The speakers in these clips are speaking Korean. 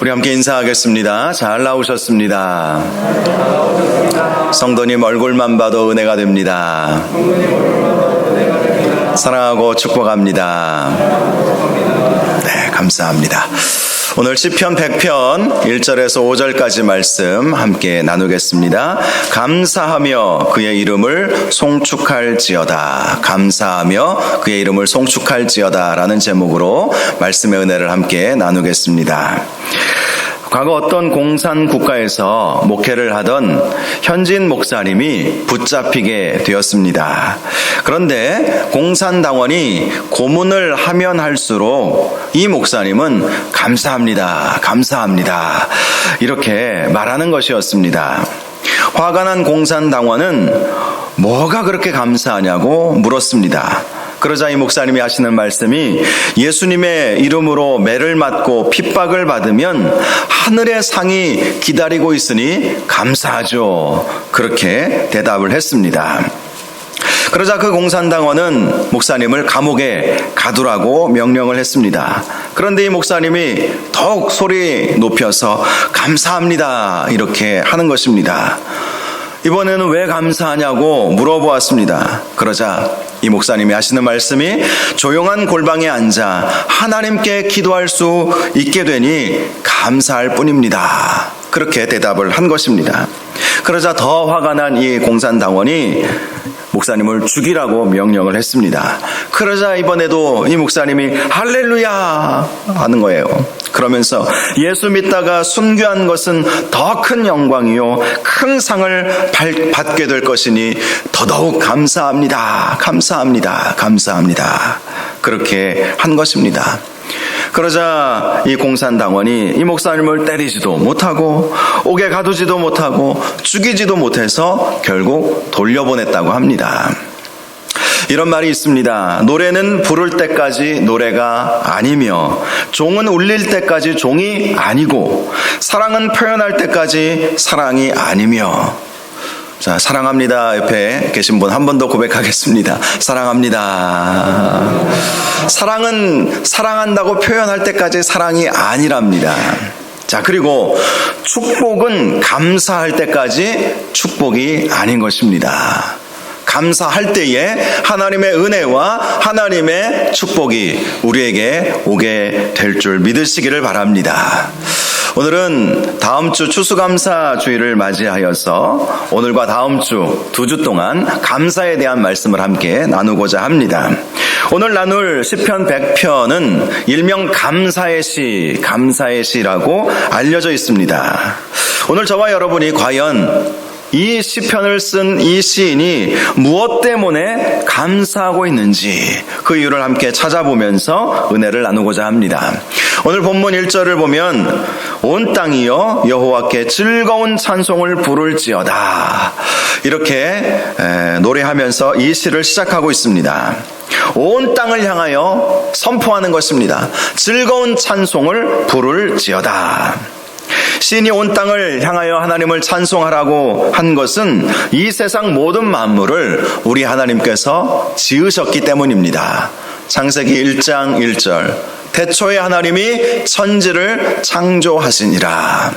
우리 함께 인사하겠습니다. 잘 나오셨습니다. 성도님 얼굴만 봐도 은혜가 됩니다. 사랑하고 축복합니다. 네, 감사합니다. 오늘 시편 100편 1절에서 5절까지 말씀 함께 나누겠습니다. 감사하며 그의 이름을 송축할지어다. 감사하며 그의 이름을 송축할지어다 라는 제목으로 말씀의 은혜를 함께 나누겠습니다. 과거 어떤 공산 국가에서 목회를 하던 현진 목사님이 붙잡히게 되었습니다. 그런데 공산당원이 고문을 하면 할수록 이 목사님은 감사합니다, 감사합니다 이렇게 말하는 것이었습니다. 화가 난 공산당원은 뭐가 그렇게 감사하냐고 물었습니다. 그러자 이 목사님이 하시는 말씀이 예수님의 이름으로 매를 맞고 핍박을 받으면 하늘의 상이 기다리고 있으니 감사하죠. 그렇게 대답을 했습니다. 그러자 그 공산당원은 목사님을 감옥에 가두라고 명령을 했습니다. 그런데 이 목사님이 더욱 소리 높여서 감사합니다 이렇게 하는 것입니다. 이번에는 왜 감사하냐고 물어보았습니다. 그러자 이 목사님이 하시는 말씀이 조용한 골방에 앉아 하나님께 기도할 수 있게 되니 감사할 뿐입니다. 그렇게 대답을 한 것입니다. 그러자 더 화가 난 이 공산당원이 목사님을 죽이라고 명령을 했습니다. 그러자 이번에도 이 목사님이 할렐루야 하는 거예요. 그러면서 예수 믿다가 순교한 것은 더 큰 영광이요 큰 상을 받게 될 것이니 더더욱 감사합니다. 감사합니다. 감사합니다. 그렇게 한 것입니다. 그러자 이 공산당원이 이 목사님을 때리지도 못하고 옥에 가두지도 못하고 죽이지도 못해서 결국 돌려보냈다고 합니다. 이런 말이 있습니다. 노래는 부를 때까지 노래가 아니며 종은 울릴 때까지 종이 아니고 사랑은 표현할 때까지 사랑이 아니며. 자, 사랑합니다 옆에 계신 분 한 번 더 고백하겠습니다. 사랑합니다. 사랑은 사랑한다고 표현할 때까지 사랑이 아니랍니다. 자, 그리고 축복은 감사할 때까지 축복이 아닌 것입니다. 감사할 때에 하나님의 은혜와 하나님의 축복이 우리에게 오게 될 줄 믿으시기를 바랍니다. 오늘은 다음 주 추수감사주일을 맞이하여서 오늘과 다음 주 2주 동안 감사에 대한 말씀을 함께 나누고자 합니다. 오늘 나눌 시편 100편은 일명 감사의 시, 감사의 시라고 알려져 있습니다. 오늘 저와 여러분이 과연 이 시편을 쓴 이 시인이 무엇 때문에 감사하고 있는지 그 이유를 함께 찾아보면서 은혜를 나누고자 합니다. 오늘 본문 1절을 보면 온 땅이여 여호와께 즐거운 찬송을 부를지어다 이렇게 노래하면서 이 시를 시작하고 있습니다. 온 땅을 향하여 선포하는 것입니다. 즐거운 찬송을 부를지어다. 시인이 온 땅을 향하여 하나님을 찬송하라고 한 것은 이 세상 모든 만물을 우리 하나님께서 지으셨기 때문입니다. 창세기 1장 1절 태초에 하나님이 천지를 창조하시니라.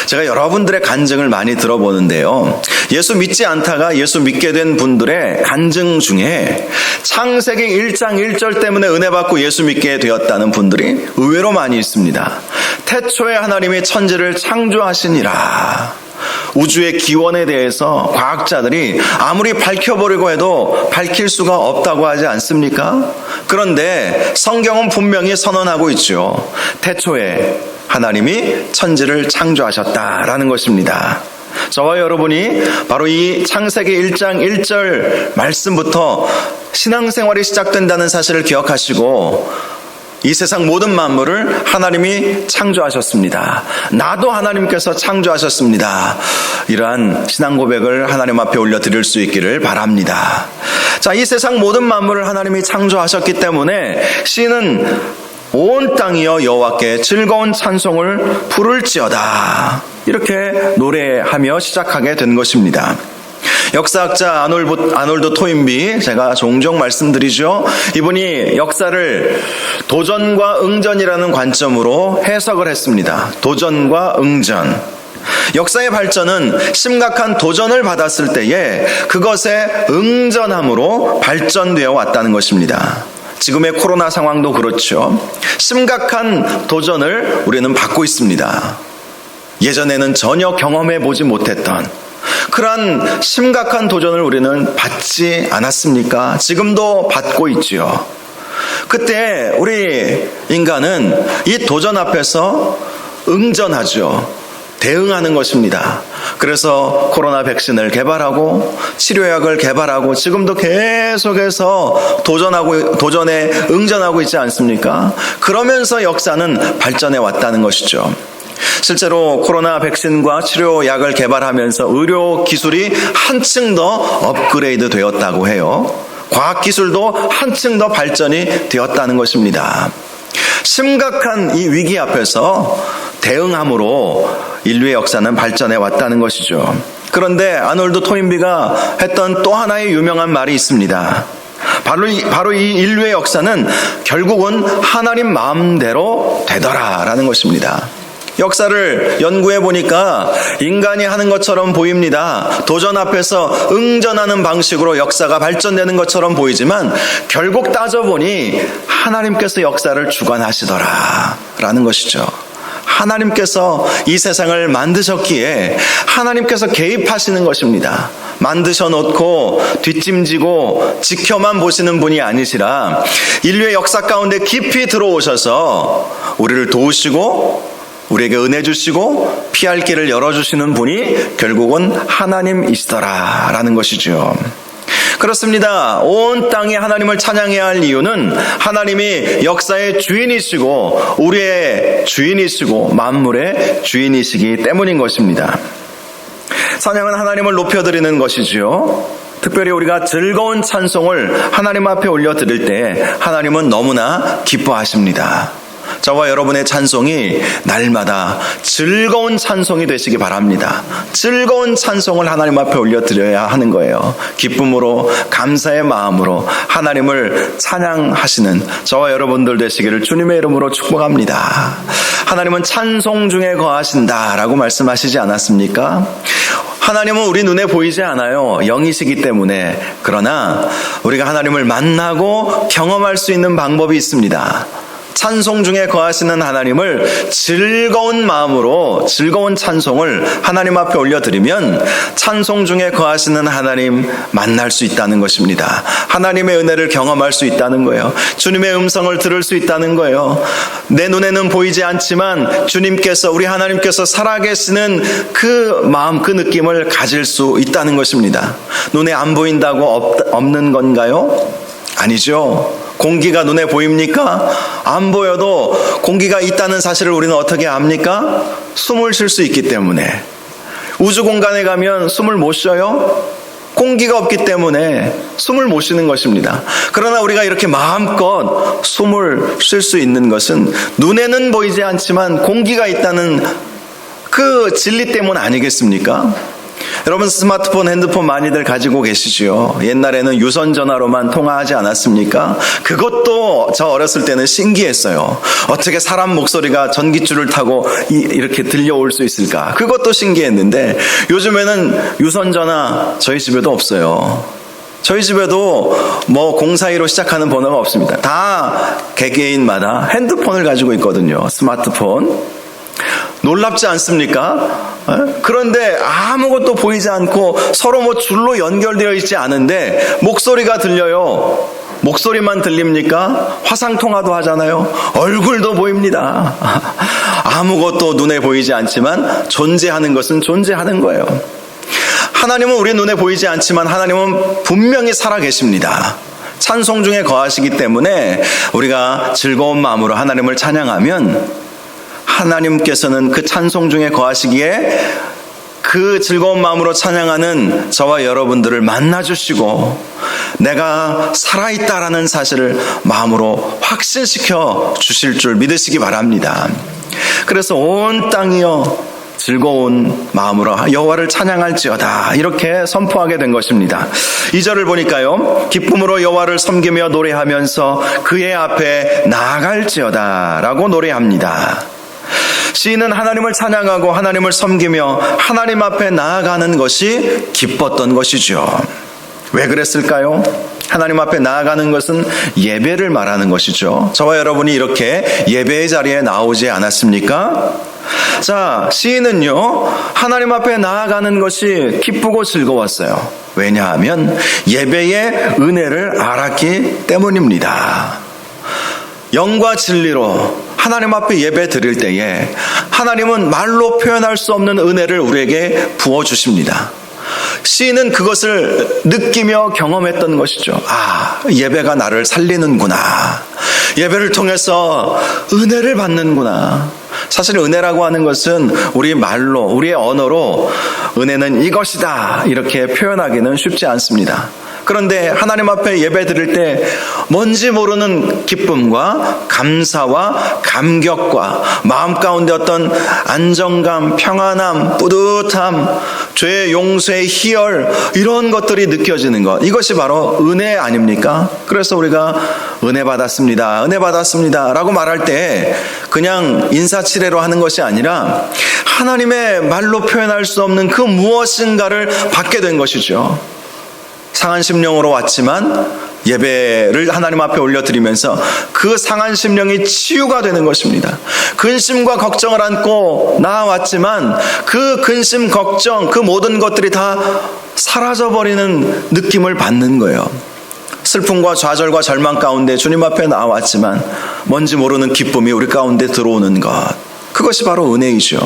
제가 여러분들의 간증을 많이 들어보는데요. 예수 믿지 않다가 예수 믿게 된 분들의 간증 중에 창세기 1장 1절 때문에 은혜 받고 예수 믿게 되었다는 분들이 의외로 많이 있습니다. 태초에 하나님이 천지를 창조하시니라. 우주의 기원에 대해서 과학자들이 아무리 밝혀보려고 해도 밝힐 수가 없다고 하지 않습니까? 그런데 성경은 분명히 선언하고 있죠. 태초에 하나님이 천지를 창조하셨다라는 것입니다. 저와 여러분이 바로 이 창세기 1장 1절 말씀부터 신앙생활이 시작된다는 사실을 기억하시고 이 세상 모든 만물을 하나님이 창조하셨습니다. 나도 하나님께서 창조하셨습니다. 이러한 신앙 고백을 하나님 앞에 올려드릴 수 있기를 바랍니다. 자, 이 세상 모든 만물을 하나님이 창조하셨기 때문에 시인은 온 땅이여 여호와께 즐거운 찬송을 부를지어다 이렇게 노래하며 시작하게 된 것입니다. 역사학자 아놀드 토인비, 제가 종종 말씀드리죠. 이분이 역사를 도전과 응전이라는 관점으로 해석을 했습니다. 도전과 응전. 역사의 발전은 심각한 도전을 받았을 때에 그것에 응전함으로 발전되어 왔다는 것입니다. 지금의 코로나 상황도 그렇죠. 심각한 도전을 우리는 받고 있습니다. 예전에는 전혀 경험해 보지 못했던 그러한 심각한 도전을 우리는 받지 않았습니까? 지금도 받고 있지요. 그때 우리 인간은 이 도전 앞에서 응전하죠. 대응하는 것입니다. 그래서 코로나 백신을 개발하고 치료약을 개발하고 지금도 계속해서 도전에 응전하고 있지 않습니까? 그러면서 역사는 발전해 왔다는 것이죠. 실제로 코로나 백신과 치료약을 개발하면서 의료 기술이 한층 더 업그레이드 되었다고 해요. 과학기술도 한층 더 발전이 되었다는 것입니다. 심각한 이 위기 앞에서 대응함으로 인류의 역사는 발전해 왔다는 것이죠. 그런데 아놀드 토인비가 했던 또 하나의 유명한 말이 있습니다. 바로 이 인류의 역사는 결국은 하나님 마음대로 되더라라는 것입니다. 역사를 연구해 보니까 인간이 하는 것처럼 보입니다. 도전 앞에서 응전하는 방식으로 역사가 발전되는 것처럼 보이지만 결국 따져보니 하나님께서 역사를 주관하시더라라는 것이죠. 하나님께서 이 세상을 만드셨기에 하나님께서 개입하시는 것입니다. 만드셔 놓고 뒷짐지고 지켜만 보시는 분이 아니시라 인류의 역사 가운데 깊이 들어오셔서 우리를 도우시고 우리에게 은혜 주시고 피할 길을 열어주시는 분이 결국은 하나님이시더라라는 것이죠. 그렇습니다. 온 땅이 하나님을 찬양해야 할 이유는 하나님이 역사의 주인이시고 우리의 주인이시고 만물의 주인이시기 때문인 것입니다. 찬양은 하나님을 높여드리는 것이지요. 특별히 우리가 즐거운 찬송을 하나님 앞에 올려드릴 때 하나님은 너무나 기뻐하십니다. 저와 여러분의 찬송이 날마다 즐거운 찬송이 되시기 바랍니다. 즐거운 찬송을 하나님 앞에 올려드려야 하는 거예요. 기쁨으로 감사의 마음으로 하나님을 찬양하시는 저와 여러분들 되시기를 주님의 이름으로 축복합니다. 하나님은 찬송 중에 거하신다라고 말씀하시지 않았습니까? 하나님은 우리 눈에 보이지 않아요. 영이시기 때문에. 그러나 우리가 하나님을 만나고 경험할 수 있는 방법이 있습니다. 찬송 중에 거하시는 하나님을 즐거운 마음으로 즐거운 찬송을 하나님 앞에 올려드리면 찬송 중에 거하시는 하나님 만날 수 있다는 것입니다. 하나님의 은혜를 경험할 수 있다는 거예요. 주님의 음성을 들을 수 있다는 거예요. 내 눈에는 보이지 않지만 주님께서 우리 하나님께서 살아계시는 그 마음 그 느낌을 가질 수 있다는 것입니다. 눈에 안 보인다고 없는 건가요? 아니죠. 공기가 눈에 보입니까? 안 보여도 공기가 있다는 사실을 우리는 어떻게 압니까? 숨을 쉴 수 있기 때문에. 우주 공간에 가면 숨을 못 쉬어요? 공기가 없기 때문에 숨을 못 쉬는 것입니다. 그러나 우리가 이렇게 마음껏 숨을 쉴 수 있는 것은 눈에는 보이지 않지만 공기가 있다는 그 진리 때문 아니겠습니까? 여러분 스마트폰, 핸드폰 많이들 가지고 계시죠? 옛날에는 유선전화로만 통화하지 않았습니까? 그것도 저 어렸을 때는 신기했어요. 어떻게 사람 목소리가 전깃줄을 타고 이렇게 들려올 수 있을까? 그것도 신기했는데 요즘에는 유선전화 저희 집에도 없어요. 저희 집에도 042로 시작하는 번호가 없습니다. 다 개개인마다 핸드폰을 가지고 있거든요. 스마트폰. 놀랍지 않습니까? 그런데 아무것도 보이지 않고 서로 줄로 연결되어 있지 않은데 목소리가 들려요. 목소리만 들립니까? 화상통화도 하잖아요. 얼굴도 보입니다. 아무것도 눈에 보이지 않지만 존재하는 것은 존재하는 거예요. 하나님은 우리 눈에 보이지 않지만 하나님은 분명히 살아계십니다. 찬송 중에 거하시기 때문에 우리가 즐거운 마음으로 하나님을 찬양하면 하나님께서는 그 찬송 중에 거하시기에 그 즐거운 마음으로 찬양하는 저와 여러분들을 만나주시고 내가 살아있다라는 사실을 마음으로 확신시켜 주실 줄 믿으시기 바랍니다. 그래서 온 땅이여 즐거운 마음으로 여호와를 찬양할지어다 이렇게 선포하게 된 것입니다. 2절을 보니까요. 기쁨으로 여호와를 섬기며 노래하면서 그의 앞에 나아갈지어다 라고 노래합니다. 시인은 하나님을 찬양하고 하나님을 섬기며 하나님 앞에 나아가는 것이 기뻤던 것이죠. 왜 그랬을까요? 하나님 앞에 나아가는 것은 예배를 말하는 것이죠. 저와 여러분이 이렇게 예배의 자리에 나오지 않았습니까? 자, 시인은요, 하나님 앞에 나아가는 것이 기쁘고 즐거웠어요. 왜냐하면 예배의 은혜를 알았기 때문입니다. 영과 진리로 하나님 앞에 예배 드릴 때에 하나님은 말로 표현할 수 없는 은혜를 우리에게 부어주십니다. 시인은 그것을 느끼며 경험했던 것이죠. 아, 예배가 나를 살리는구나. 예배를 통해서 은혜를 받는구나. 사실 은혜라고 하는 것은 우리 말로, 우리의 언어로 은혜는 이것이다 이렇게 표현하기는 쉽지 않습니다. 그런데 하나님 앞에 예배 드릴 때 뭔지 모르는 기쁨과 감사와 감격과 마음 가운데 어떤 안정감, 평안함, 뿌듯함, 죄의 용서의 희열 이런 것들이 느껴지는 것, 이것이 바로 은혜 아닙니까? 그래서 우리가 은혜 받았습니다, 은혜 받았습니다 라고 말할 때 그냥 인사치레로 하는 것이 아니라 하나님의 말로 표현할 수 없는 그 무엇인가를 받게 된 것이죠. 상한 심령으로 왔지만 예배를 하나님 앞에 올려드리면서 그 상한 심령이 치유가 되는 것입니다. 근심과 걱정을 안고 나아왔지만 그 근심, 걱정, 그 모든 것들이 다 사라져버리는 느낌을 받는 거예요. 슬픔과 좌절과 절망 가운데 주님 앞에 나왔지만 뭔지 모르는 기쁨이 우리 가운데 들어오는 것, 그것이 바로 은혜이죠.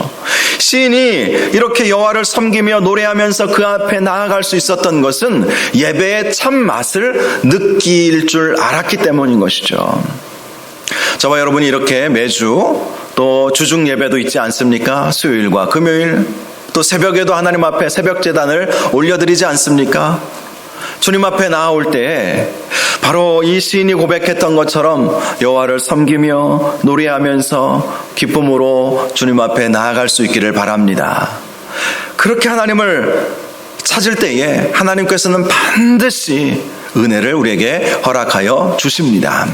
시인이 이렇게 여호와를 섬기며 노래하면서 그 앞에 나아갈 수 있었던 것은 예배의 참 맛을 느낄 줄 알았기 때문인 것이죠. 저와 여러분이 이렇게 매주 또 주중 예배도 있지 않습니까? 수요일과 금요일, 또 새벽에도 하나님 앞에 새벽 제단을 올려드리지 않습니까? 주님 앞에 나아올 때 바로 이 시인이 고백했던 것처럼 여호와를 섬기며 노래하면서 기쁨으로 주님 앞에 나아갈 수 있기를 바랍니다. 그렇게 하나님을 찾을 때에 하나님께서는 반드시 은혜를 우리에게 허락하여 주십니다.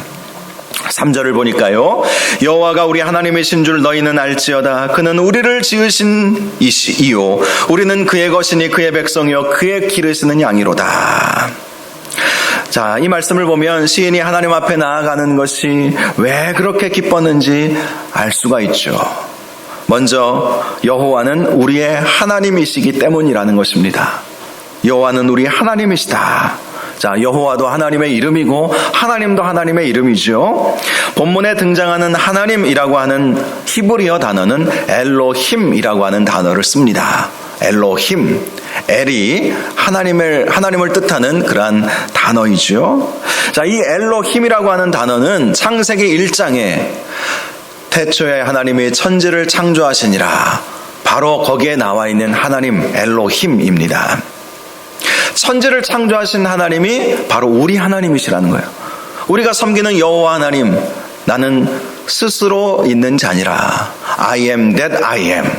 3절을 보니까요, 여호와가 우리 하나님이신 줄 너희는 알지어다. 그는 우리를 지으신 이시이요 우리는 그의 것이니 그의 백성이요 그의 기르시는 양이로다. 자, 이 말씀을 보면 시인이 하나님 앞에 나아가는 것이 왜 그렇게 기뻤는지 알 수가 있죠. 먼저 여호와는 우리의 하나님이시기 때문이라는 것입니다. 여호와는 우리 하나님이시다. 자, 여호와도 하나님의 이름이고 하나님도 하나님의 이름이죠. 본문에 등장하는 하나님이라고 하는 히브리어 단어는 엘로힘이라고 하는 단어를 씁니다. 엘로힘, 엘이 하나님을 뜻하는 그러한 단어이죠. 자, 이 엘로힘이라고 하는 단어는 창세기 1장에 태초에 하나님이 천지를 창조하시니라, 바로 거기에 나와 있는 하나님 엘로힘입니다. 천지를 창조하신 하나님이 바로 우리 하나님이시라는 거예요. 우리가 섬기는 여호와 하나님, 나는 스스로 있는 자니라. I am that I am.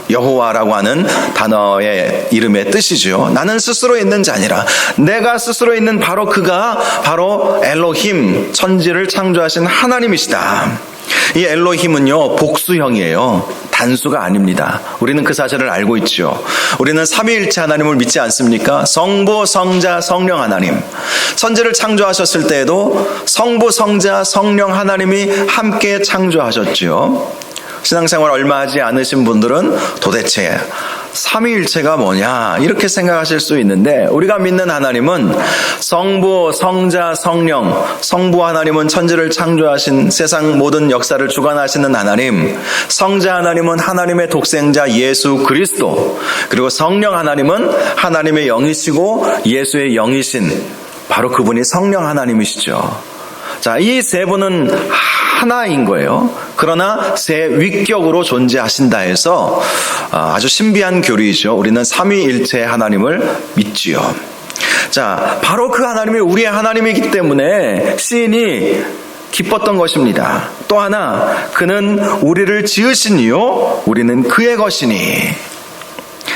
여호와라고 하는 단어의 이름의 뜻이죠. 나는 스스로 있는 자니라. 내가 스스로 있는 바로 그가 바로 엘로힘, 천지를 창조하신 하나님이시다. 이 엘로힘은요, 복수형이에요. 단수가 아닙니다. 우리는 그 사실을 알고 있죠. 우리는 삼위일체 하나님을 믿지 않습니까? 성부, 성자, 성령 하나님. 천지를 창조하셨을 때에도 성부, 성자, 성령 하나님이 함께 창조하셨죠. 신앙생활 얼마 하지 않으신 분들은 도대체 삼위일체가 뭐냐 이렇게 생각하실 수 있는데, 우리가 믿는 하나님은 성부, 성자, 성령, 성부 하나님은 천지를 창조하신 세상 모든 역사를 주관하시는 하나님, 성자 하나님은 하나님의 독생자 예수 그리스도, 그리고 성령 하나님은 하나님의 영이시고 예수의 영이신 바로 그분이 성령 하나님이시죠. 자, 이 세 분은 하나인 거예요. 그러나 세 위격으로 존재하신다 해서 아주 신비한 교리이죠. 우리는 삼위일체 하나님을 믿지요. 자, 바로 그 하나님이 우리의 하나님이기 때문에 시인이 기뻤던 것입니다. 또 하나, 그는 우리를 지으신 이요 우리는 그의 것이니.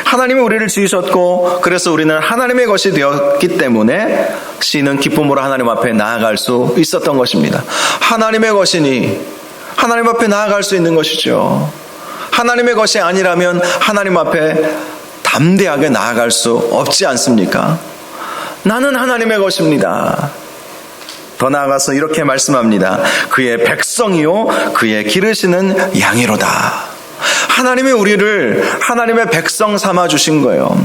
하나님이 우리를 지으셨고 그래서 우리는 하나님의 것이 되었기 때문에 시인은 기쁨으로 하나님 앞에 나아갈 수 있었던 것입니다. 하나님의 것이니 하나님 앞에 나아갈 수 있는 것이죠. 하나님의 것이 아니라면 하나님 앞에 담대하게 나아갈 수 없지 않습니까? 나는 하나님의 것입니다. 더 나아가서 이렇게 말씀합니다. 그의 백성이요 그의 기르시는 양이로다. 하나님이 우리를 하나님의 백성 삼아 주신 거예요.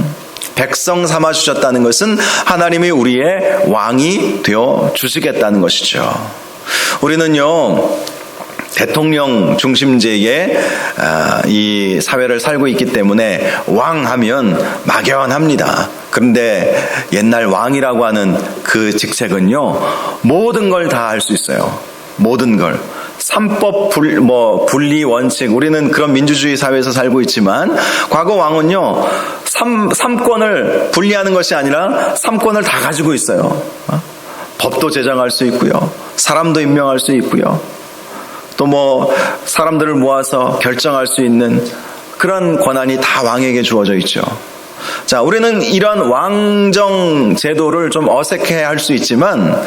백성 삼아 주셨다는 것은 하나님이 우리의 왕이 되어 주시겠다는 것이죠. 우리는요 대통령 중심제의 이 사회를 살고 있기 때문에 왕하면 막연합니다. 그런데 옛날 왕이라고 하는 그 직책은요 모든 걸 다 할 수 있어요. 모든 걸. 삼법 분리 원칙, 우리는 그런 민주주의 사회에서 살고 있지만 과거 왕은요 삼권을 분리하는 것이 아니라 삼권을 다 가지고 있어요. 법도 제정할 수 있고요, 사람도 임명할 수 있고요, 또 사람들을 모아서 결정할 수 있는 그런 권한이 다 왕에게 주어져 있죠. 자, 우리는 이런 왕정 제도를 좀 어색해할 수 있지만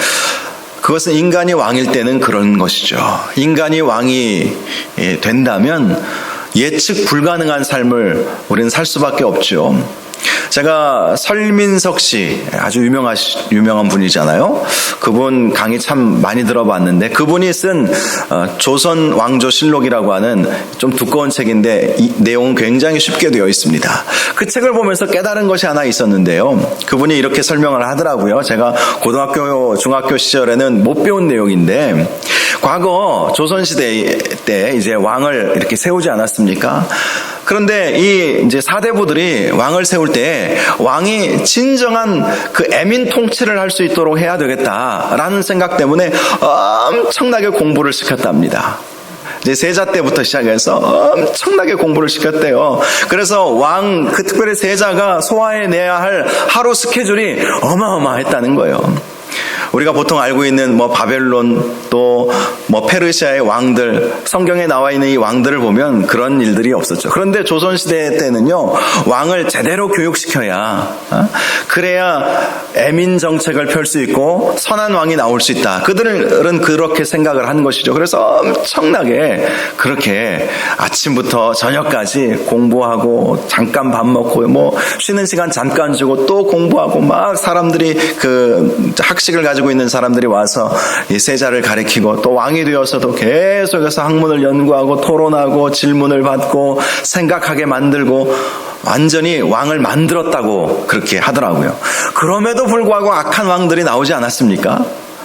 그것은 인간이 왕일 때는 그런 것이죠. 인간이 왕이 된다면 예측 불가능한 삶을 우리는 살 수밖에 없죠. 제가 설민석 씨, 아주 유명한 분이잖아요. 그분 강의 참 많이 들어봤는데 그분이 쓴 조선 왕조실록이라고 하는 좀 두꺼운 책인데 이 내용은 굉장히 쉽게 되어 있습니다. 그 책을 보면서 깨달은 것이 하나 있었는데요. 그분이 이렇게 설명을 하더라고요. 제가 고등학교, 중학교 시절에는 못 배운 내용인데 과거 조선시대 때 이제 왕을 이렇게 세우지 않았습니까? 그런데 이 이제 사대부들이 왕을 세울 때 왕이 진정한 그 애민 통치를 할 수 있도록 해야 되겠다라는 생각 때문에 엄청나게 공부를 시켰답니다. 이제 세자 때부터 시작해서 엄청나게 공부를 시켰대요. 그래서 그 특별히 세자가 소화해내야 할 하루 스케줄이 어마어마했다는 거예요. 우리가 보통 알고 있는 바벨론 또 페르시아의 왕들, 성경에 나와 있는 이 왕들을 보면 그런 일들이 없었죠. 그런데 조선시대 때는요 왕을 제대로 교육시켜야 그래야 애민 정책을 펼 수 있고 선한 왕이 나올 수 있다. 그들은 그렇게 생각을 한 것이죠. 그래서 엄청나게 그렇게 아침부터 저녁까지 공부하고 잠깐 밥 먹고 쉬는 시간 잠깐 주고 또 공부하고 막 사람들이 그 학식을 가지고 있는 사람들이 와서 이 세자를 가리키고 또 왕이 되어서도 계속해서 학문을 연구하고 토론하고 질문을 받고 생각하게 만들고 완전히 왕을 만들었다고 그렇게 하더라고요. 그럼에도 불구하고 악한 왕들이 나오지 않았습니까?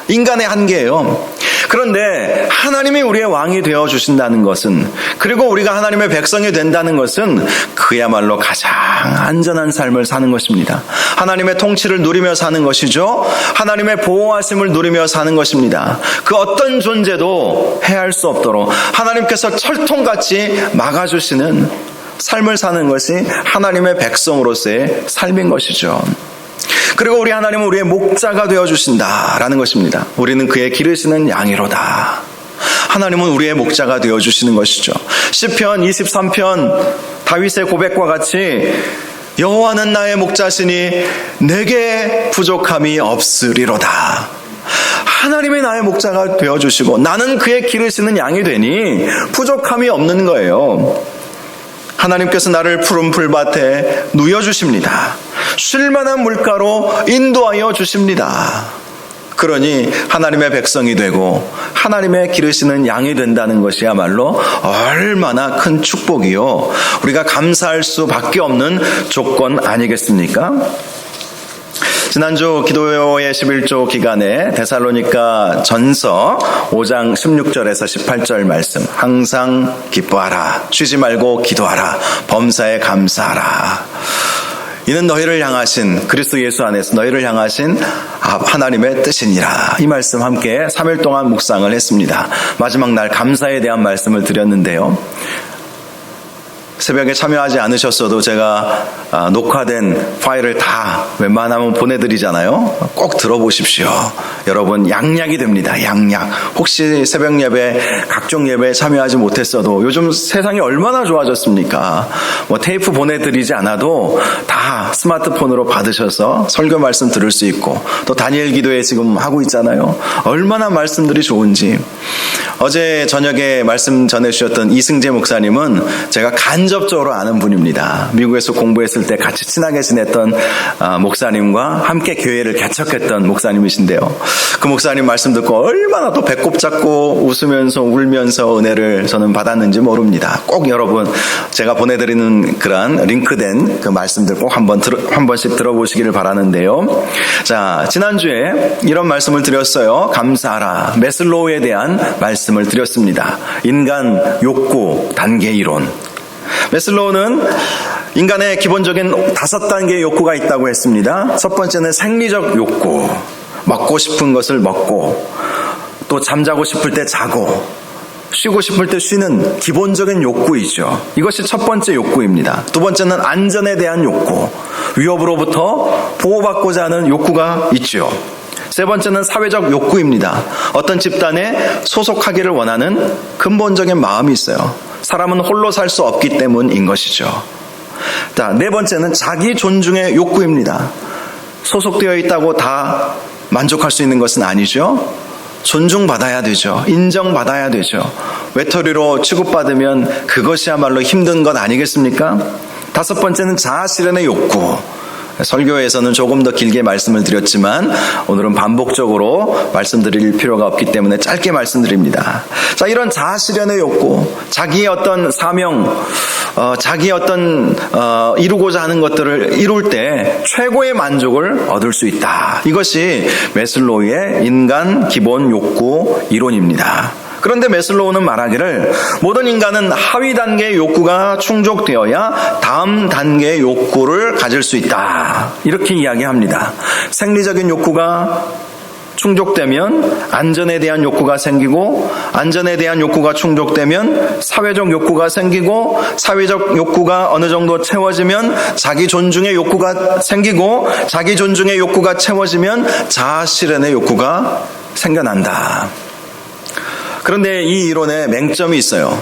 인간의 한계예요. 그런데 하나님이 우리의 왕이 되어 주신다는 것은, 그리고 우리가 하나님의 백성이 된다는 것은 그야말로 가장 안전한 삶을 사는 것입니다. 하나님의 통치를 누리며 사는 것이죠. 하나님의 보호하심을 누리며 사는 것입니다. 그 어떤 존재도 해할 수 없도록 하나님께서 철통같이 막아주시는 삶을 사는 것이 하나님의 백성으로서의 삶인 것이죠. 그리고 우리 하나님은 우리의 목자가 되어주신다라는 것입니다. 우리는 그의 기르시는 양이로다. 하나님은 우리의 목자가 되어주시는 것이죠. 시편 23편 다윗의 고백과 같이 여호와는 나의 목자시니 내게 부족함이 없으리로다. 하나님이 나의 목자가 되어주시고 나는 그의 기르시는 양이 되니 부족함이 없는 거예요. 하나님께서 나를 푸른 풀밭에 누여주십니다. 쉴만한 물가로 인도하여 주십니다. 그러니 하나님의 백성이 되고 하나님의 기르시는 양이 된다는 것이야말로 얼마나 큰 축복이요, 우리가 감사할 수밖에 없는 조건 아니겠습니까? 지난주 기도의 11조 기간에 데살로니가 전서 5장 16절에서 18절 말씀, 항상 기뻐하라, 쉬지 말고 기도하라, 범사에 감사하라. 이는 너희를 향하신, 그리스도 예수 안에서 너희를 향하신 하나님의 뜻이니라. 이 말씀 함께 3일 동안 묵상을 했습니다. 마지막 날 감사에 대한 말씀을 드렸는데요. 새벽에 참여하지 않으셨어도 제가 녹화된 파일을 다 웬만하면 보내드리잖아요. 꼭 들어보십시오. 여러분 양약이 됩니다. 양약. 혹시 새벽 예배, 각종 예배에 참여하지 못했어도 요즘 세상이 얼마나 좋아졌습니까? 뭐 테이프 보내드리지 않아도 다 스마트폰으로 받으셔서 설교 말씀 들을 수 있고 또 다니엘 기도회 지금 하고 있잖아요. 얼마나 말씀들이 좋은지. 어제 저녁에 말씀 전해주셨던 이승재 목사님은 제가 간접적으로 아는 분입니다. 미국에서 공부했을 때 같이 친하게 지냈던 목사님과 함께 교회를 개척했던 목사님이신데요. 그 목사님 말씀 듣고 얼마나 또 배꼽 잡고 웃으면서 울면서 은혜를 저는 받았는지 모릅니다. 꼭 여러분 제가 보내드리는 그런 링크된 그 말씀들 꼭 한 번씩 들어보시기를 바라는데요. 자, 지난주에 이런 말씀을 드렸어요. 감사하라. 메슬로우에 대한 말씀을 드렸습니다. 인간 욕구 단계 이론. 메슬로우는 인간의 기본적인 5단계의 욕구가 있다고 했습니다. 첫 번째는 생리적 욕구. 먹고 싶은 것을 먹고 또 잠자고 싶을 때 자고 쉬고 싶을 때 쉬는 기본적인 욕구이죠. 이것이 첫 번째 욕구입니다. 두 번째는 안전에 대한 욕구. 위협으로부터 보호받고자 하는 욕구가 있죠. 세 번째는 사회적 욕구입니다. 어떤 집단에 소속하기를 원하는 근본적인 마음이 있어요. 사람은 홀로 살 수 없기 때문인 것이죠. 자, 네 번째는 자기 존중의 욕구입니다. 소속되어 있다고 다 만족할 수 있는 것은 아니죠. 존중받아야 되죠. 인정받아야 되죠. 외톨이로 취급받으면 그것이야말로 힘든 것 아니겠습니까? 다섯 번째는 자아실현의 욕구. 설교에서는 조금 더 길게 말씀을 드렸지만 오늘은 반복적으로 말씀드릴 필요가 없기 때문에 짧게 말씀드립니다. 자, 이런 자아실현의 욕구, 자기의 어떤 사명, 자기의 어떤 이루고자 하는 것들을 이룰 때 최고의 만족을 얻을 수 있다. 이것이 메슬로우의 인간 기본 욕구 이론입니다. 그런데 메슬로우는 말하기를 모든 인간은 하위 단계의 욕구가 충족되어야 다음 단계의 욕구를 가질 수 있다. 이렇게 이야기합니다. 생리적인 욕구가 충족되면 안전에 대한 욕구가 생기고 안전에 대한 욕구가 충족되면 사회적 욕구가 생기고 사회적 욕구가 어느 정도 채워지면 자기 존중의 욕구가 생기고 자기 존중의 욕구가 채워지면 자아실현의 욕구가 생겨난다. 그런데 이 이론에 맹점이 있어요.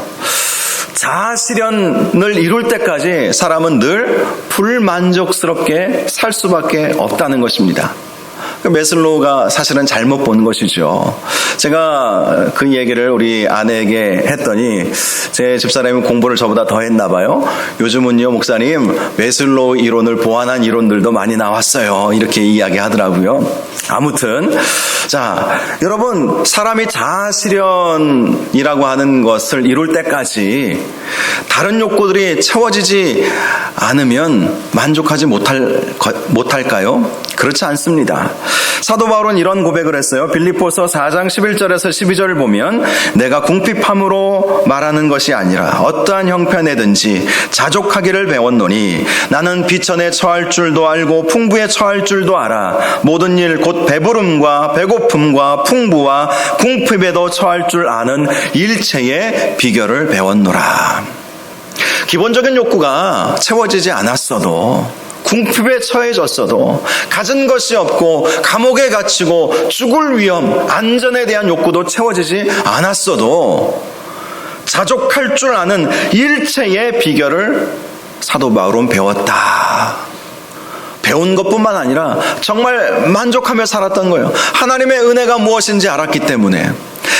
자아실현을 이룰 때까지 사람은 늘 불만족스럽게 살 수밖에 없다는 것입니다. 메슬로우가 사실은 잘못 본 것이죠. 제가 그 얘기를 우리 아내에게 했더니 제 집사람이 공부를 저보다 더 했나 봐요. 요즘은요 목사님 메슬로우 이론을 보완한 이론들도 많이 나왔어요. 이렇게 이야기하더라고요. 아무튼 자, 여러분 사람이 자아실현이라고 하는 것을 이룰 때까지 다른 욕구들이 채워지지 않으면 만족하지 못할까요? 그렇지 않습니다. 사도 바울은 이런 고백을 했어요. 빌립보서 4장 11절에서 12절을 보면 내가 궁핍함으로 말하는 것이 아니라 어떠한 형편에든지 자족하기를 배웠노니 나는 비천에 처할 줄도 알고 풍부에 처할 줄도 알아. 모든 일 곧 배부름과 배고픔과 풍부와 궁핍에도 처할 줄 아는 일체의 비결을 배웠노라. 기본적인 욕구가 채워지지 않았어도 궁핍에 처해졌어도 가진 것이 없고 감옥에 갇히고 죽을 위험, 안전에 대한 욕구도 채워지지 않았어도 자족할 줄 아는 일체의 비결을 사도 바울은 배웠다. 배운 것뿐만 아니라 정말 만족하며 살았던 거예요. 하나님의 은혜가 무엇인지 알았기 때문에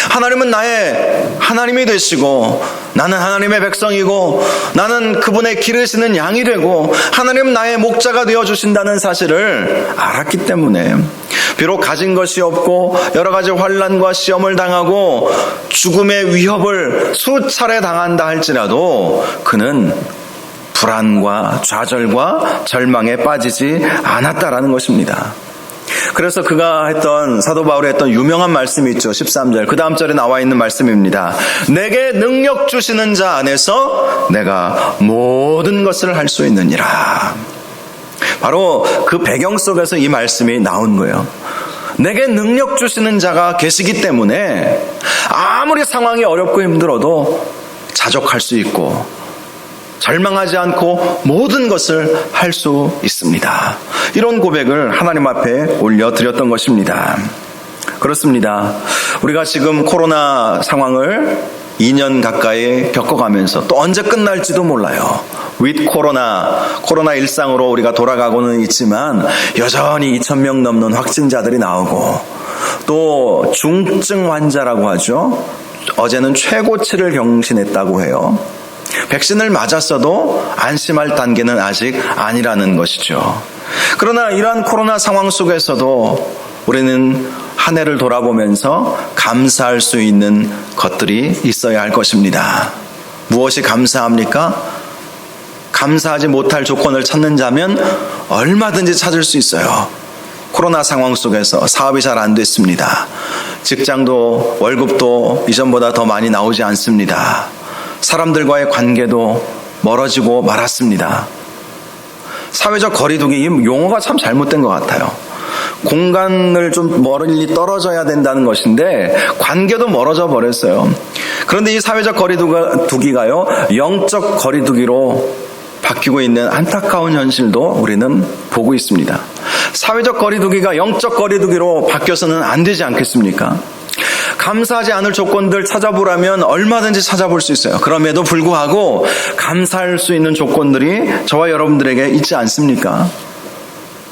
하나님은 나의 하나님이 되시고 나는 하나님의 백성이고 나는 그분의 기르시는 양이 되고 하나님은 나의 목자가 되어주신다는 사실을 알았기 때문에 비록 가진 것이 없고 여러 가지 환난과 시험을 당하고 죽음의 위협을 수차례 당한다 할지라도 그는 불안과 좌절과 절망에 빠지지 않았다라는 것입니다. 그래서 그가 했던 사도 바울이 했던 유명한 말씀이 있죠. 13절 그 다음 절에 나와 있는 말씀입니다. 내게 능력 주시는 자 안에서 내가 모든 것을 할 수 있느니라. 바로 그 배경 속에서 이 말씀이 나온 거예요. 내게 능력 주시는 자가 계시기 때문에 아무리 상황이 어렵고 힘들어도 자족할 수 있고 절망하지 않고 모든 것을 할 수 있습니다. 이런 고백을 하나님 앞에 올려드렸던 것입니다. 그렇습니다. 우리가 지금 코로나 상황을 2년 가까이 겪어가면서 또 언제 끝날지도 몰라요. with 코로나 일상으로 우리가 돌아가고는 있지만 여전히 2,000명 넘는 확진자들이 나오고 또 중증 환자라고 하죠. 어제는 최고치를 경신했다고 해요. 백신을 맞았어도 안심할 단계는 아직 아니라는 것이죠. 그러나 이러한 코로나 상황 속에서도 우리는 한 해를 돌아보면서 감사할 수 있는 것들이 있어야 할 것입니다. 무엇이 감사합니까? 감사하지 못할 조건을 찾는 자면 얼마든지 찾을 수 있어요. 코로나 상황 속에서 사업이 잘 안 됐습니다. 직장도 월급도 이전보다 더 많이 나오지 않습니다. 사람들과의 관계도 멀어지고 말았습니다. 사회적 거리두기, 이 용어가 참 잘못된 것 같아요. 공간을 좀 멀리 떨어져야 된다는 것인데 관계도 멀어져 버렸어요. 그런데 이 사회적 거리두기가요, 영적 거리두기로 바뀌고 있는 안타까운 현실도 우리는 보고 있습니다. 사회적 거리두기가 영적 거리두기로 바뀌어서는 안 되지 않겠습니까? 감사하지 않을 조건들 찾아보라면 얼마든지 찾아볼 수 있어요. 그럼에도 불구하고 감사할 수 있는 조건들이 저와 여러분들에게 있지 않습니까?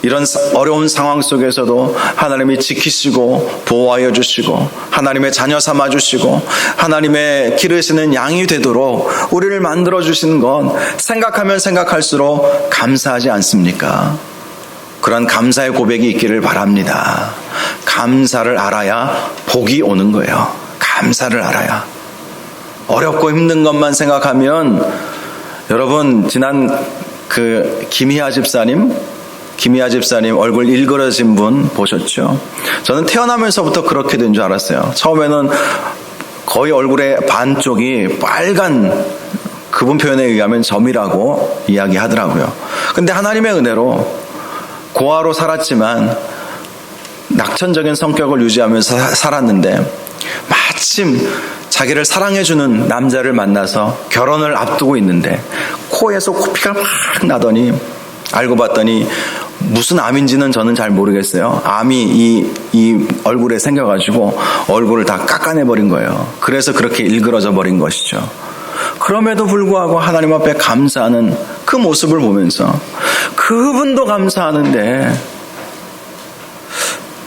이런 어려운 상황 속에서도 하나님이 지키시고 보호하여 주시고 하나님의 자녀 삼아 주시고 하나님의 기르시는 양이 되도록 우리를 만들어 주시는 건 생각하면 생각할수록 감사하지 않습니까? 그런 감사의 고백이 있기를 바랍니다. 감사를 알아야 복이 오는 거예요. 감사를 알아야. 어렵고 힘든 것만 생각하면 여러분 지난 김희아 집사님 얼굴 일그러진 분 보셨죠? 저는 태어나면서부터 그렇게 된 줄 알았어요. 처음에는 거의 얼굴의 반쪽이 빨간, 그분 표현에 의하면 점이라고 이야기하더라고요. 근데 하나님의 은혜로 고아로 살았지만 낙천적인 성격을 유지하면서 살았는데 마침 자기를 사랑해주는 남자를 만나서 결혼을 앞두고 있는데 코에서 코피가 막 나더니 알고 봤더니 무슨 암인지는 저는 잘 모르겠어요. 암이 이 얼굴에 생겨가지고 얼굴을 다 깎아내버린 거예요. 그래서 그렇게 일그러져 버린 것이죠. 그럼에도 불구하고 하나님 앞에 감사하는 그 모습을 보면서 그분도 감사하는데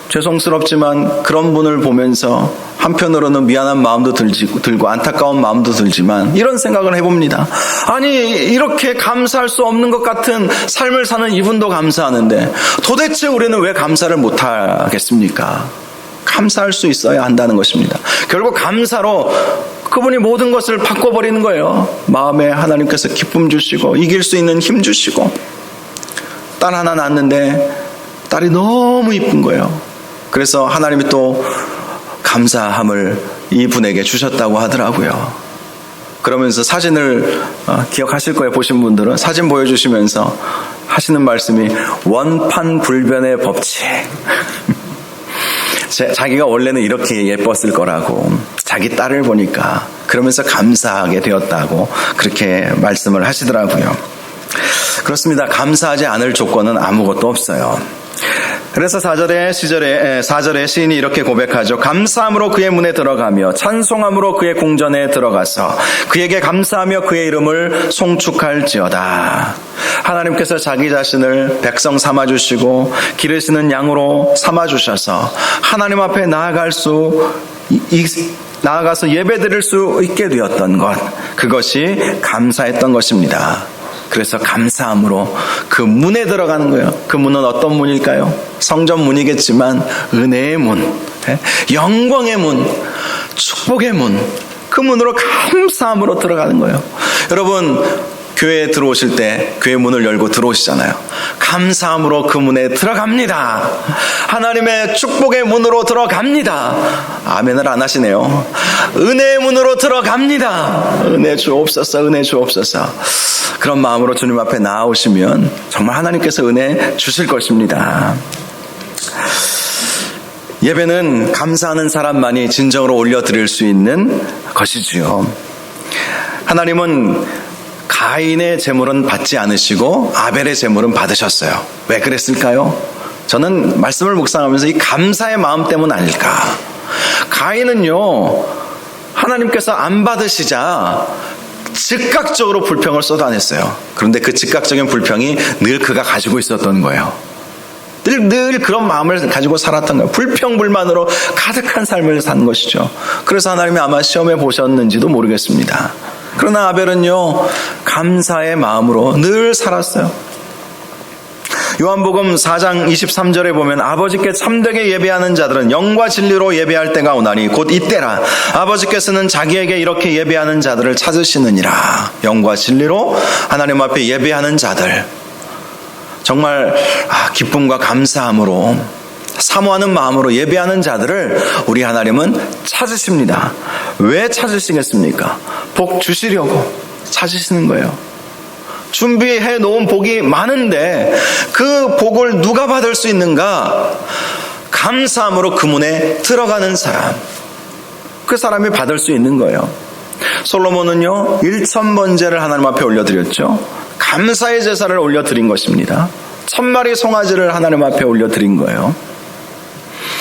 죄송스럽지만 그런 분을 보면서 한편으로는 미안한 마음도 들고 안타까운 마음도 들지만 이런 생각을 해봅니다. 아니 이렇게 감사할 수 없는 것 같은 삶을 사는 이분도 감사하는데 도대체 우리는 왜 감사를 못하겠습니까? 감사할 수 있어야 한다는 것입니다. 결국 감사로 그분이 모든 것을 바꿔버리는 거예요. 마음에 하나님께서 기쁨 주시고 이길 수 있는 힘 주시고 딸 하나 낳았는데 딸이 너무 이쁜 거예요. 그래서 하나님이 또 감사함을 이분에게 주셨다고 하더라고요. 그러면서 사진을 기억하실 거예요. 보신 분들은 사진 보여주시면서 하시는 말씀이 원판불변의 법칙. 자기가 원래는 이렇게 예뻤을 거라고 자기 딸을 보니까 그러면서 감사하게 되었다고 그렇게 말씀을 하시더라고요. 그렇습니다. 감사하지 않을 조건은 아무것도 없어요. 그래서 4절에 시인이 이렇게 고백하죠. 감사함으로 그의 문에 들어가며 찬송함으로 그의 궁전에 들어가서 그에게 감사하며 그의 이름을 송축할지어다. 하나님께서 자기 자신을 백성 삼아주시고 기르시는 양으로 삼아주셔서 하나님 앞에 나아가서 예배드릴 수 있게 되었던 것, 그것이 감사했던 것입니다. 그래서 감사함으로 그 문에 들어가는 거예요. 그 문은 어떤 문일까요? 성전 문이겠지만 은혜의 문, 영광의 문, 축복의 문, 그 문으로 감사함으로 들어가는 거예요. 여러분 교회에 들어오실 때 교회 문을 열고 들어오시잖아요. 감사함으로 그 문에 들어갑니다. 하나님의 축복의 문으로 들어갑니다. 아멘을 안 하시네요. 은혜의 문으로 들어갑니다. 은혜 주옵소서, 은혜 주옵소서. 그런 마음으로 주님 앞에 나아오시면 정말 하나님께서 은혜 주실 것입니다. 예배는 감사하는 사람만이 진정으로 올려드릴 수 있는 것이지요. 하나님은 가인의 제물은 받지 않으시고 아벨의 제물은 받으셨어요. 왜 그랬을까요? 저는 말씀을 묵상하면서 이 감사의 마음 때문 아닐까. 가인은요, 하나님께서 안 받으시자 즉각적으로 불평을 쏟아냈어요. 그런데 그 즉각적인 불평이 늘 그가 가지고 있었던 거예요. 늘 그런 마음을 가지고 살았던 거예요. 불평불만으로 가득한 삶을 산 것이죠. 그래서 하나님이 아마 시험해 보셨는지도 모르겠습니다. 그러나 아벨은요, 감사의 마음으로 늘 살았어요. 요한복음 4장 23절에 보면 아버지께 참되게 예배하는 자들은 영과 진리로 예배할 때가 오나니 곧 이때라. 아버지께서는 자기에게 이렇게 예배하는 자들을 찾으시느니라. 영과 진리로 하나님 앞에 예배하는 자들, 정말 기쁨과 감사함으로 사모하는 마음으로 예배하는 자들을 우리 하나님은 찾으십니다. 왜 찾으시겠습니까? 복 주시려고 찾으시는 거예요. 준비해 놓은 복이 많은데 그 복을 누가 받을 수 있는가? 감사함으로 그 문에 들어가는 사람, 그 사람이 받을 수 있는 거예요. 솔로몬은요, 1000번제를 하나님 앞에 올려드렸죠. 감사의 제사를 올려드린 것입니다. 1000마리 송아지를 하나님 앞에 올려드린 거예요.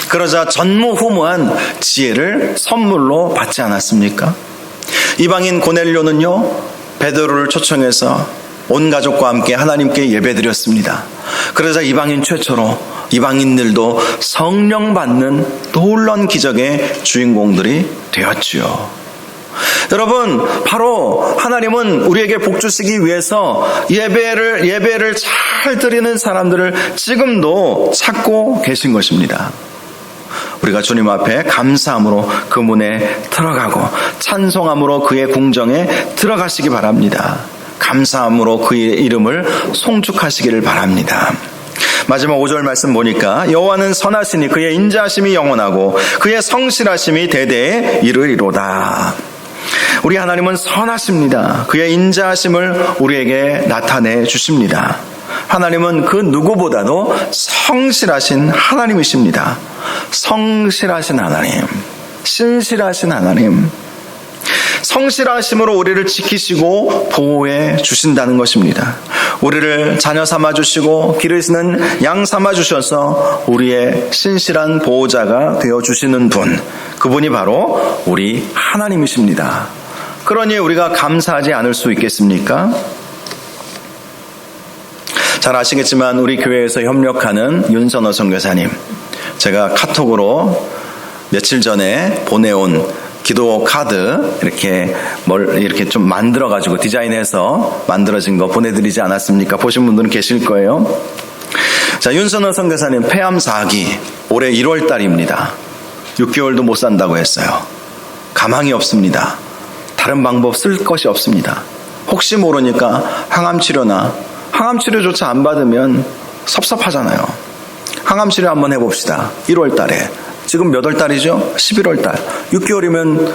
그러자 전무후무한 지혜를 선물로 받지 않았습니까? 이방인 고넬료는요, 베드로를 초청해서 온 가족과 함께 하나님께 예배드렸습니다. 그러자 이방인 최초로 이방인들도 성령 받는 놀라운 기적의 주인공들이 되었지요. 여러분, 바로 하나님은 우리에게 복 주시기 위해서 예배를 잘 드리는 사람들을 지금도 찾고 계신 것입니다. 우리가 주님 앞에 감사함으로 그 문에 들어가고 찬송함으로 그의 궁정에 들어가시기 바랍니다. 감사함으로 그의 이름을 송축하시기를 바랍니다. 마지막 5절 말씀 보니까 여호와는 선하시니 그의 인자하심이 영원하고 그의 성실하심이 대대에 이르리로다. 우리 하나님은 선하십니다. 그의 인자하심을 우리에게 나타내 주십니다. 하나님은 그 누구보다도 성실하신 하나님이십니다. 성실하신 하나님, 신실하신 하나님, 성실하심으로 우리를 지키시고 보호해 주신다는 것입니다. 우리를 자녀 삼아 주시고 기르시는 양 삼아 주셔서 우리의 신실한 보호자가 되어 주시는 분, 그분이 바로 우리 하나님이십니다. 그러니 우리가 감사하지 않을 수 있겠습니까? 잘 아시겠지만 우리 교회에서 협력하는 윤선호 선교사님, 제가 카톡으로 며칠 전에 보내온 기도 카드 이렇게 좀 만들어가지고 디자인해서 만들어진 거 보내드리지 않았습니까? 보신 분들은 계실 거예요. 자, 윤선호 선교사님 폐암 4기, 올해 1월 달입니다. 6개월도 못 산다고 했어요. 가망이 없습니다. 다른 방법 쓸 것이 없습니다. 혹시 모르니까 항암치료조차 안 받으면 섭섭하잖아요. 항암치료 한번 해봅시다. 1월 달에. 지금 몇 월 달이죠? 11월 달. 6개월이면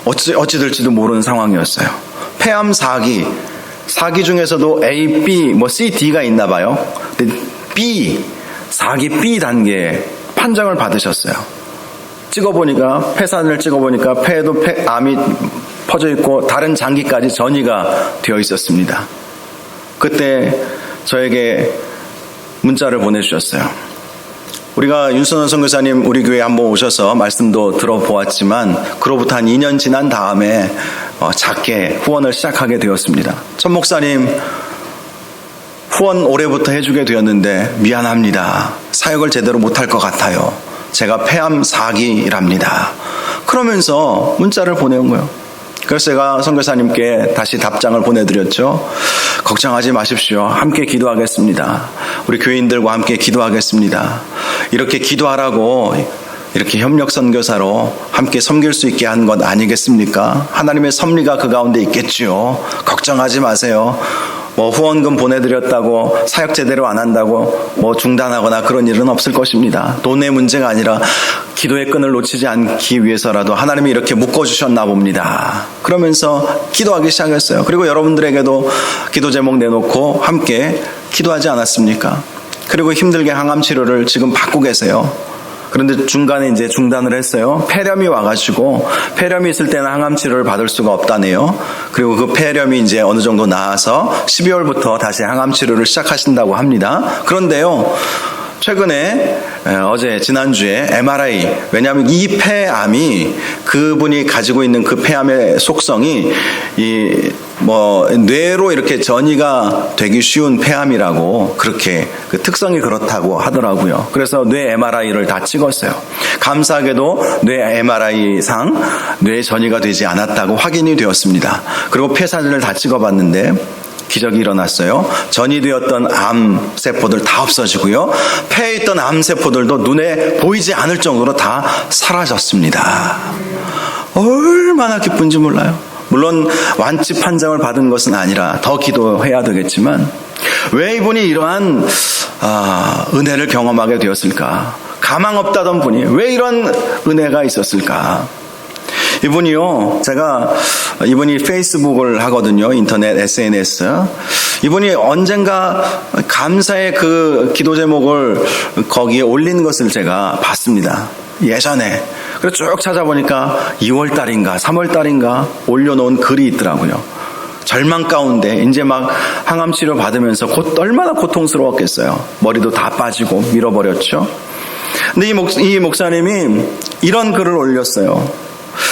어찌 될지도 모르는 상황이었어요. 폐암 4기. 4기 중에서도 A, B, C, D가 있나 봐요. 근데 4기 B 단계 판정을 받으셨어요. 폐산을 찍어보니까 폐에도 암이 퍼져 있고 다른 장기까지 전이가 되어 있었습니다. 그때 저에게 문자를 보내주셨어요. 우리가 윤선원 선교사님 우리 교회에 한번 오셔서 말씀도 들어보았지만 그로부터 한 2년 지난 다음에 작게 후원을 시작하게 되었습니다. 천 목사님 후원 올해부터 해주게 되었는데 미안합니다. 사역을 제대로 못할 것 같아요. 제가 폐암 4기랍니다. 그러면서 문자를 보내온 거예요. 그래서 제가 선교사님께 다시 답장을 보내드렸죠. 걱정하지 마십시오. 함께 기도하겠습니다. 우리 교인들과 함께 기도하겠습니다. 이렇게 기도하라고 이렇게 협력 선교사로 함께 섬길 수 있게 한 것 아니겠습니까? 하나님의 섭리가 그 가운데 있겠지요. 걱정하지 마세요. 후원금 보내드렸다고 사역 제대로 안 한다고 중단하거나 그런 일은 없을 것입니다. 돈의 문제가 아니라 기도의 끈을 놓치지 않기 위해서라도 하나님이 이렇게 묶어주셨나 봅니다. 그러면서 기도하기 시작했어요. 그리고 여러분들에게도 기도 제목 내놓고 함께 기도하지 않았습니까? 그리고 힘들게 항암치료를 지금 받고 계세요. 그런데 중간에 이제 중단을 했어요. 폐렴이 와가지고 폐렴이 있을 때는 항암 치료를 받을 수가 없다네요. 그리고 그 폐렴이 이제 어느 정도 나아서 12월부터 다시 항암 치료를 시작하신다고 합니다. 그런데요, 최근에 지난주에 MRI, 왜냐하면 이 폐암이 그분이 가지고 있는 그 폐암의 속성이 뇌로 이렇게 전이가 되기 쉬운 폐암이라고, 그렇게 그 특성이 그렇다고 하더라고요. 그래서 뇌 MRI를 다 찍었어요. 감사하게도 뇌 MRI상 뇌 전이가 되지 않았다고 확인이 되었습니다. 그리고 폐 사진을 다 찍어봤는데 기적이 일어났어요. 전이되었던 암세포들 다 없어지고요. 폐에 있던 암세포들도 눈에 보이지 않을 정도로 다 사라졌습니다. 얼마나 기쁜지 몰라요. 물론 완치 판정을 받은 것은 아니라 더 기도해야 되겠지만, 왜 이분이 이러한 은혜를 경험하게 되었을까? 가망 없다던 분이 왜 이런 은혜가 있었을까? 이분이 페이스북을 하거든요. 인터넷 SNS. 이분이 언젠가 감사의 그 기도 제목을 거기에 올린 것을 제가 봤습니다. 예전에. 그래서 쭉 찾아보니까 2월달인가 3월달인가 올려놓은 글이 있더라고요. 절망 가운데 이제 막 항암 치료 받으면서 얼마나 고통스러웠겠어요. 머리도 다 빠지고 밀어버렸죠. 근데 이 목사님이 이런 글을 올렸어요.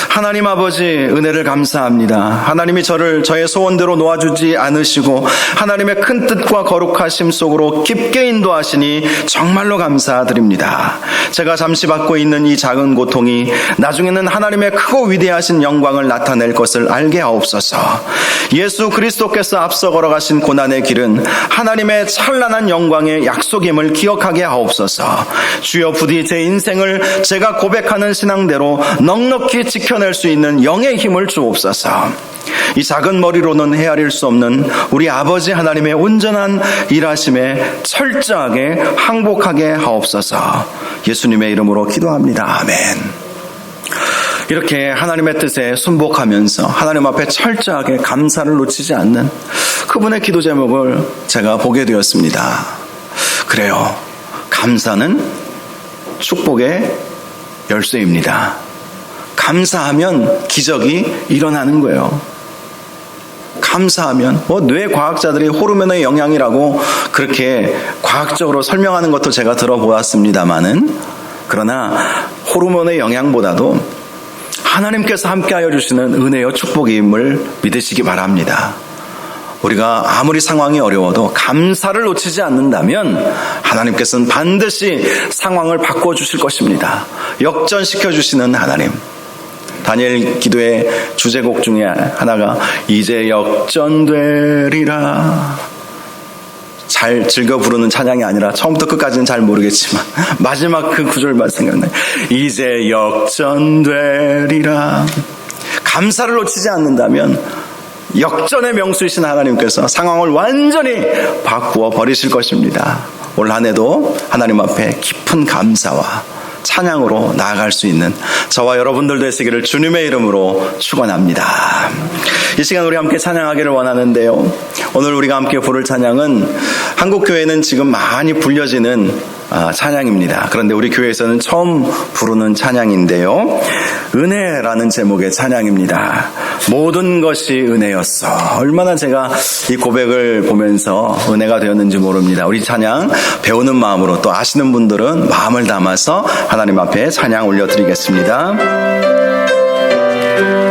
하나님 아버지, 은혜를 감사합니다. 하나님이 저를 저의 소원대로 놓아주지 않으시고 하나님의 큰 뜻과 거룩하심 속으로 깊게 인도하시니 정말로 감사드립니다. 제가 잠시 받고 있는 이 작은 고통이 나중에는 하나님의 크고 위대하신 영광을 나타낼 것을 알게 하옵소서. 예수 그리스도께서 앞서 걸어가신 고난의 길은 하나님의 찬란한 영광의 약속임을 기억하게 하옵소서. 주여, 부디 제 인생을 제가 고백하는 신앙대로 넉넉히 지켜낼 수 있는 영의 힘을 주옵소서. 이 작은 머리로는 헤아릴 수 없는 우리 아버지 하나님의 온전한 일하심에 철저하게 항복하게 하옵소서. 예수님의 이름으로 기도합니다. 아멘. 이렇게 하나님의 뜻에 순복하면서 하나님 앞에 철저하게 감사를 놓치지 않는 그분의 기도 제목을 제가 보게 되었습니다. 그래요. 감사는 축복의 열쇠입니다. 감사하면 기적이 일어나는 거예요. 감사하면 뇌 과학자들이 호르몬의 영향이라고 그렇게 과학적으로 설명하는 것도 제가 들어보았습니다만은, 그러나 호르몬의 영향보다도 하나님께서 함께하여 주시는 은혜와 축복임을 믿으시기 바랍니다. 우리가 아무리 상황이 어려워도 감사를 놓치지 않는다면 하나님께서는 반드시 상황을 바꿔주실 것입니다. 역전시켜 주시는 하나님. 다니엘 기도의 주제곡 중에 하나가 이제 역전되리라. 잘 즐겨 부르는 찬양이 아니라 처음부터 끝까지는 잘 모르겠지만 마지막 그 구절만 생각나요. 이제 역전되리라. 감사를 놓치지 않는다면 역전의 명수이신 하나님께서 상황을 완전히 바꾸어 버리실 것입니다. 올 한 해도 하나님 앞에 깊은 감사와 찬양으로 나아갈 수 있는 저와 여러분들 되시기를 주님의 이름으로 축원합니다. 이 시간 우리 함께 찬양하기를 원하는데요. 오늘 우리가 함께 부를 찬양은 한국교회는 지금 많이 불려지는 찬양입니다. 그런데 우리 교회에서는 처음 부르는 찬양인데요. 은혜라는 제목의 찬양입니다. 모든 것이 은혜였어. 얼마나 제가 이 고백을 보면서 은혜가 되었는지 모릅니다. 우리 찬양 배우는 마음으로, 또 아시는 분들은 마음을 담아서 하나님 앞에 찬양 올려드리겠습니다.